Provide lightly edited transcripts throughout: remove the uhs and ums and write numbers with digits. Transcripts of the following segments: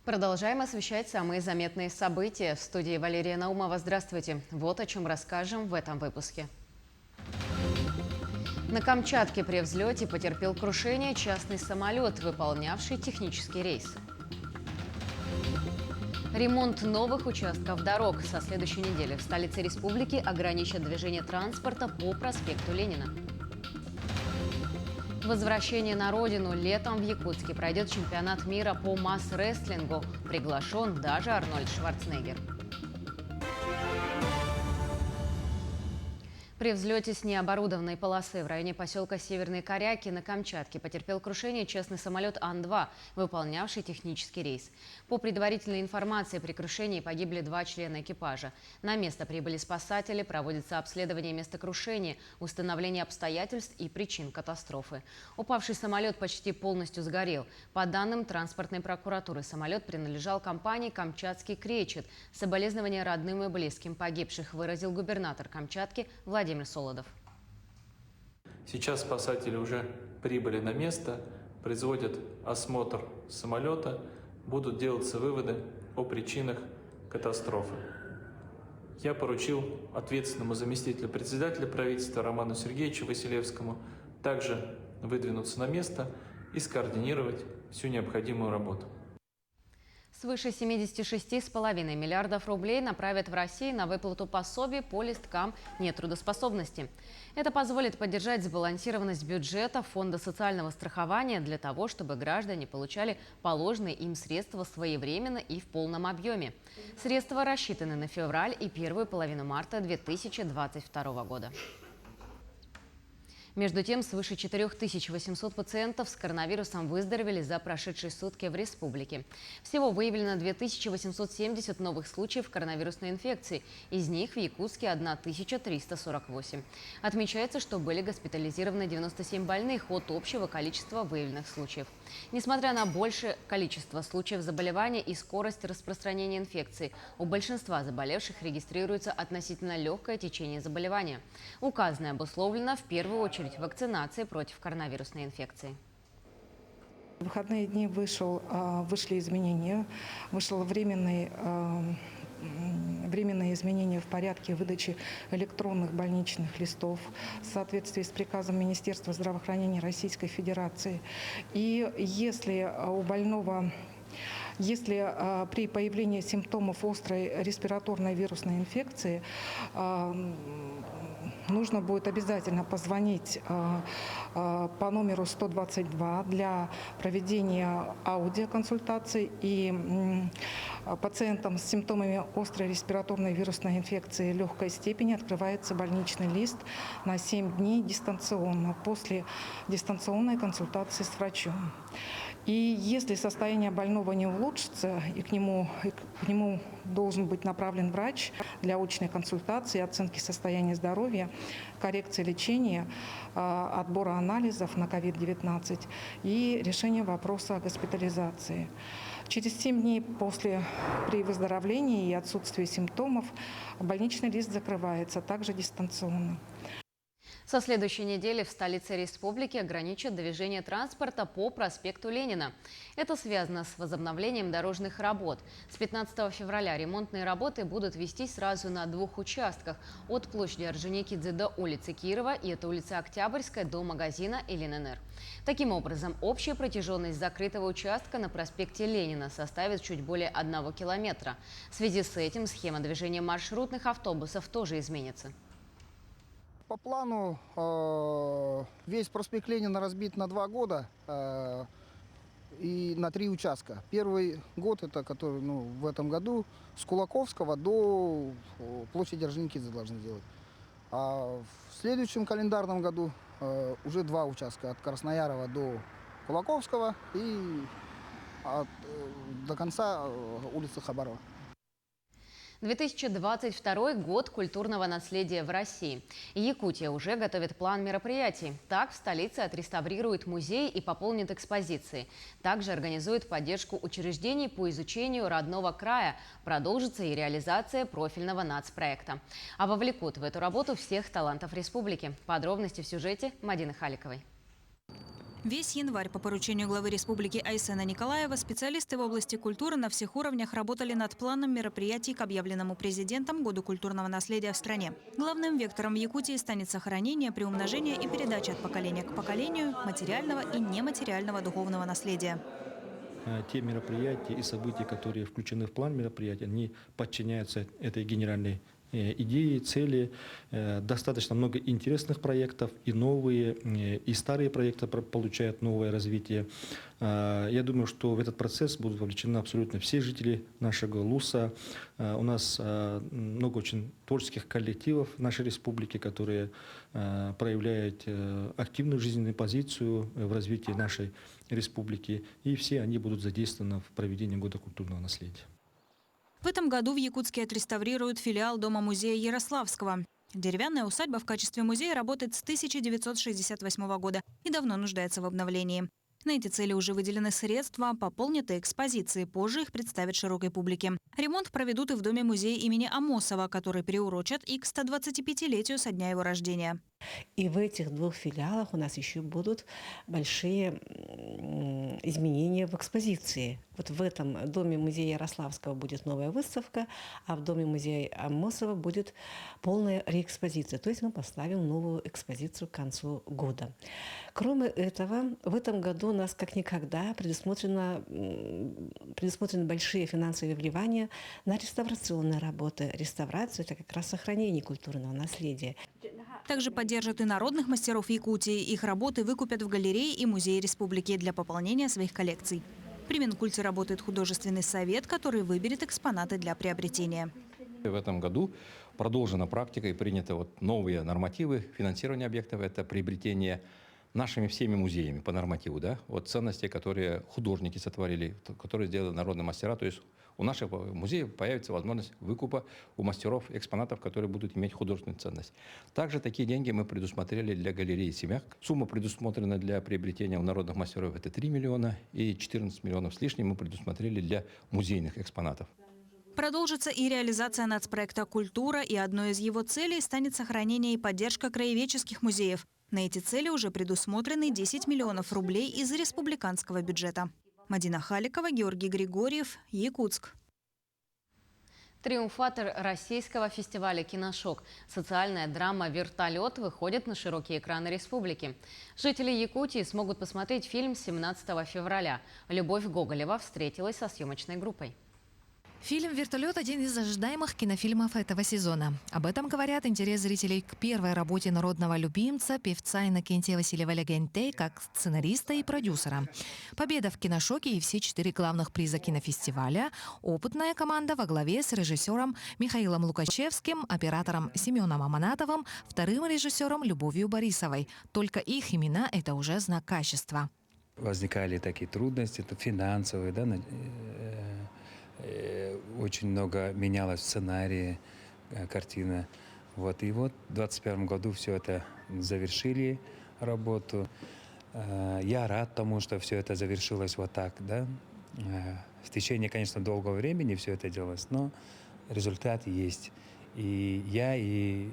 Продолжаем освещать самые заметные события. В студии Валерия Наумова. Здравствуйте. Вот о чем расскажем в этом выпуске. На Камчатке при взлете потерпел крушение частный самолет, выполнявший технический рейс. Ремонт новых участков дорог. Со следующей недели в столице республики ограничат движение транспорта по проспекту Ленина. Возвращение на родину. Летом в Якутске пройдет чемпионат мира по масс-рестлингу. Приглашен даже Арнольд Шварценеггер. При взлете с необорудованной полосы в районе поселка Северные Коряки на Камчатке потерпел крушение частный самолет Ан-2, выполнявший технический рейс. По предварительной информации, при крушении погибли 2 члена экипажа. На место прибыли спасатели, проводится обследование места крушения, установление обстоятельств и причин катастрофы. Упавший самолет почти полностью сгорел. По данным транспортной прокуратуры, самолет принадлежал компании «Камчатский кречет». Соболезнования родным и близким погибших выразил губернатор Камчатки Владимир Солодов. Сейчас спасатели уже прибыли на место, производят осмотр самолета, будут делаться выводы о причинах катастрофы. Я поручил ответственному заместителю председателя правительства Роману Сергеевичу Василевскому также выдвинуться на место и скоординировать всю необходимую работу. Свыше 76,5 миллиардов рублей направят в Россию на выплату пособий по листкам нетрудоспособности. Это позволит поддержать сбалансированность бюджета Фонда социального страхования для того, чтобы граждане получали положенные им средства своевременно и в полном объеме. Средства рассчитаны на февраль и первую половину марта 2022 года. Между тем, свыше 4800 пациентов с коронавирусом выздоровели за прошедшие сутки в республике. Всего выявлено 2870 новых случаев коронавирусной инфекции. Из них в Якутске 1348. Отмечается, что были госпитализированы 97 больных от общего количества выявленных случаев. Несмотря на большее количество случаев заболевания и скорость распространения инфекции, у большинства заболевших регистрируется относительно легкое течение заболевания. Указанное обусловлено в первую очередь вакцинации против коронавирусной инфекции. В выходные дни вышли изменения, вышло временные изменения в порядке выдачи электронных больничных листов в соответствии с приказом Министерства здравоохранения Российской Федерации. И если при появлении симптомов острой респираторной вирусной инфекции нужно будет обязательно позвонить по номеру 122 для проведения аудиоконсультаций, и пациентам с симптомами острой респираторной вирусной инфекции легкой степени открывается больничный лист на 7 дней дистанционно, после дистанционной консультации с врачом. И если состояние больного не улучшится, и к нему должен быть направлен врач для очной консультации, оценки состояния здоровья, коррекции лечения, отбора анализов на COVID-19 и решения вопроса о госпитализации. Через 7 дней при выздоровлении и отсутствии симптомов больничный лист закрывается, также дистанционно. Со следующей недели в столице республики ограничат движение транспорта по проспекту Ленина. Это связано с возобновлением дорожных работ. С 15 февраля ремонтные работы будут вестись сразу на 2 участках – от площади Орджоникидзе до улицы Кирова и от улицы Октябрьской до магазина ЛНР. Таким образом, общая протяженность закрытого участка на проспекте Ленина составит чуть более 1 километра. В связи с этим схема движения маршрутных автобусов тоже изменится. По плану весь проспект Ленина разбит на 2 года и на 3 участка. Первый год, это который в этом году, с Кулаковского до площади Орджоникидзе должны сделать. А в следующем календарном году уже 2 участка, от Красноярова до Кулаковского и до конца улицы Хабарова. 2022 год культурного наследия в России. Якутия уже готовит план мероприятий. Так, в столице отреставрирует музей и пополнит экспозиции. Также организует поддержку учреждений по изучению родного края. Продолжится и реализация профильного нацпроекта. А вовлекут в эту работу всех талантов республики. Подробности в сюжете Мадины Халиковой. Весь январь по поручению главы республики Айсена Николаева специалисты в области культуры на всех уровнях работали над планом мероприятий к объявленному президентом Году культурного наследия в стране. Главным вектором в Якутии станет сохранение, приумножение и передача от поколения к поколению материального и нематериального духовного наследия. Те мероприятия и события, которые включены в план мероприятий, они подчиняются этой генеральной идеи, цели. Достаточно много интересных проектов, и новые, и старые проекты получают новое развитие. Я думаю, что в этот процесс будут вовлечены абсолютно все жители нашего ЛУСа. У нас много очень творческих коллективов в нашей республике, которые проявляют активную жизненную позицию в развитии нашей республики, и все они будут задействованы в проведении Года культурного наследия. В этом году в Якутске отреставрируют филиал Дома-музея Ярославского. Деревянная усадьба в качестве музея работает с 1968 года и давно нуждается в обновлении. На эти цели уже выделены средства, пополнены экспозиции. Позже их представят широкой публике. Ремонт проведут и в Доме-музея имени Амосова, который приурочат и к 125-летию со дня его рождения. И в этих двух филиалах у нас еще будут большие изменения в экспозиции. Вот в этом Доме-музея Ярославского будет новая выставка, а в Доме-музея Амосова будет полная реэкспозиция. То есть мы поставим новую экспозицию к концу года. Кроме этого, в этом году у нас как никогда предусмотрены большие финансовые вливания на реставрационные работы. Реставрация – это как раз сохранение культурного наследия. Также поддержат и народных мастеров Якутии. Их работы выкупят в галерее и музее республики для пополнения своих коллекций. При Минкульте работает художественный совет, который выберет экспонаты для приобретения. В этом году продолжена практика и приняты новые нормативы финансирования объектов. Это приобретение нашими всеми музеями по нормативу, ценностей, которые художники сотворили, которые сделали народные мастера. То есть у наших музеев появится возможность выкупа у мастеров экспонатов, которые будут иметь художественную ценность. Также такие деньги мы предусмотрели для галереи «Семяк». Сумма предусмотрена для приобретения у народных мастеров – это 3 миллиона, и 14 миллионов с лишним мы предусмотрели для музейных экспонатов. Продолжится и реализация нацпроекта «Культура», и одной из его целей станет сохранение и поддержка краеведческих музеев. На эти цели уже предусмотрены 10 миллионов рублей из республиканского бюджета. Мадина Халикова, Георгий Григорьев, Якутск. Триумфатор российского фестиваля «Киношок». Социальная драма «Вертолет» выходит на широкие экраны республики. Жители Якутии смогут посмотреть фильм 17 февраля. Любовь Гоголева встретилась со съемочной группой. Фильм «Вертолет» – один из ожидаемых кинофильмов этого сезона. Об этом говорят интерес зрителей к первой работе народного любимца, певца Иннокентия Васильева Легентей, как сценариста и продюсера. Победа в «Киношоке» и все 4 главных приза кинофестиваля, опытная команда во главе с режиссером Михаилом Лукачевским, оператором Семеном Аманатовым, вторым режиссером Любовью Борисовой. Только их имена – это уже знак качества. Возникали такие трудности, это финансовые, очень много менялось в сценарии картина. И в 2021 году все это завершили работу. Я рад тому, что все это завершилось вот так, В течение, конечно, долгого времени все это делалось, но результат есть. И я, и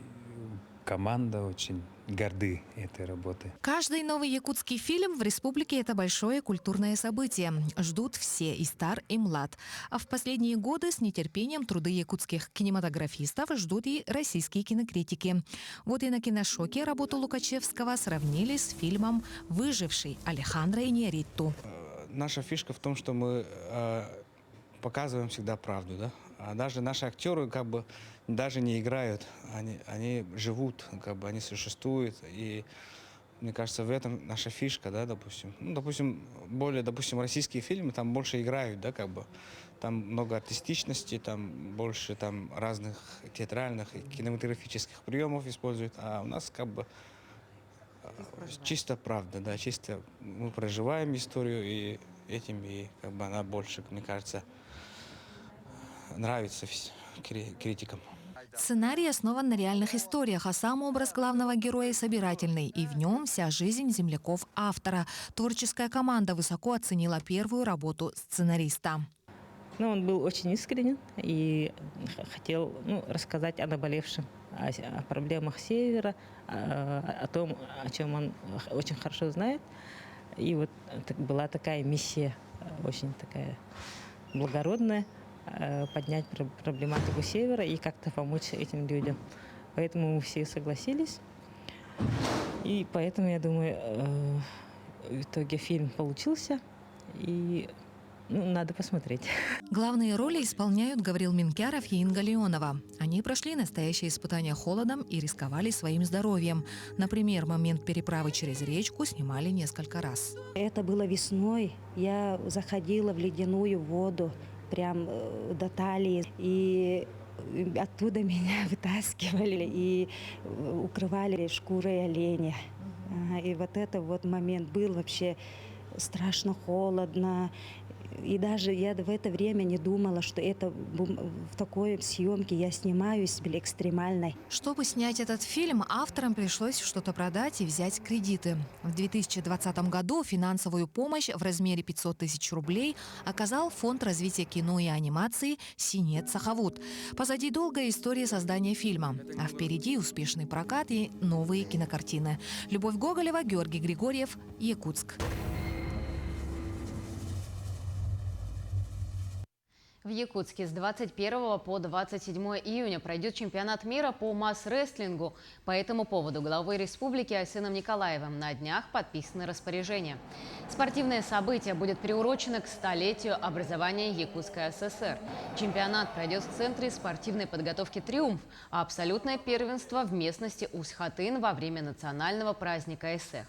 команда очень горды этой работой. Каждый новый якутский фильм в республике – это большое культурное событие. Ждут все, и стар, и млад. А в последние годы с нетерпением труды якутских кинематографистов ждут и российские кинокритики. Вот и на «Киношоке» работу Лукачевского сравнили с фильмом «Выживший» Алехандро Иньярриту. Наша фишка в том, что мы показываем всегда правду, А даже наши актеры даже не играют, они живут, они существуют. И мне кажется, в этом наша фишка, допустим. Допустим, российские фильмы там больше играют, Там много артистичности, там больше разных театральных и кинематографических приемов используют. А у нас чисто правда, чисто мы проживаем историю, и этим она больше, мне кажется, нравится критикам. Сценарий основан на реальных историях, а сам образ главного героя собирательный. И в нем вся жизнь земляков автора. Творческая команда высоко оценила первую работу сценариста. Он был очень искренен и хотел рассказать о наболевшем, о проблемах Севера, о том, о чем он очень хорошо знает. И вот была такая миссия, очень такая благородная, поднять проблематику Севера и как-то помочь этим людям. Поэтому мы все согласились. И поэтому, я думаю, в итоге фильм получился. И надо посмотреть. Главные роли исполняют Гаврил Минкяров и Инга Леонова. Они прошли настоящее испытание холодом и рисковали своим здоровьем. Например, момент переправы через речку снимали несколько раз. Это было весной. Я заходила в ледяную воду, прям до талии. И оттуда меня вытаскивали и укрывали шкурой оленя. И вот это вот момент был вообще страшно холодно. И даже я в это время не думала, что это в такой съемке я снимаюсь экстремальной. Чтобы снять этот фильм, авторам пришлось что-то продать и взять кредиты. В 2020 году финансовую помощь в размере 500 тысяч рублей оказал Фонд развития кино и анимации «Синет Сахавуд». Позади долгая история создания фильма. А впереди успешный прокат и новые кинокартины. Любовь Гоголева, Георгий Григорьев, Якутск. В Якутске с 21 по 27 июня пройдет чемпионат мира по масс-рестлингу. По этому поводу главой республики Айсеном Николаевым на днях подписаны распоряжения. Спортивное событие будет приурочено к столетию образования Якутской ССР. Чемпионат пройдет в Центре спортивной подготовки «Триумф», а абсолютное первенство в местности Усть-Хатын во время национального праздника Эсэх.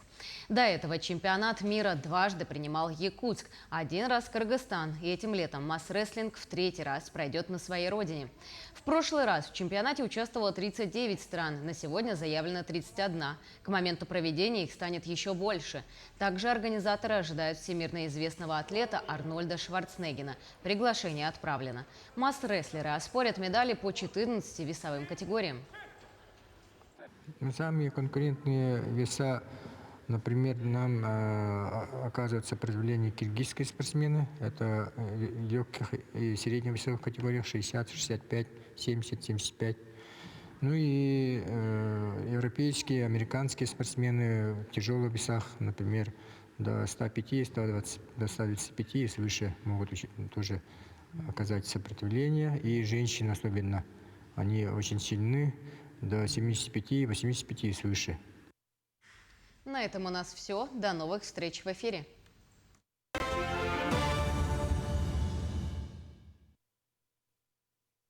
До этого чемпионат мира дважды принимал Якутск, один раз Кыргызстан. И этим летом масс-рестлинг в третий раз пройдет на своей родине. В прошлый раз в чемпионате участвовало 39 стран, на сегодня заявлено 31. К моменту проведения их станет еще больше. Также организаторы ожидают всемирно известного атлета Арнольда Шварценеггера. Приглашение отправлено. Масс-рестлеры оспорят медали по 14 весовым категориям. Самые конкурентные веса. Например, нам оказывают сопротивление киргизские спортсмены. Это в легких и средних весовых категориях 60, 65, 70, 75. Ну и европейские, американские спортсмены в тяжелых весах, например, до 105, 120, до 125 и свыше могут тоже оказать сопротивление. И женщины особенно, они очень сильны, до 75, 85 и свыше. На этом у нас все. До новых встреч в эфире.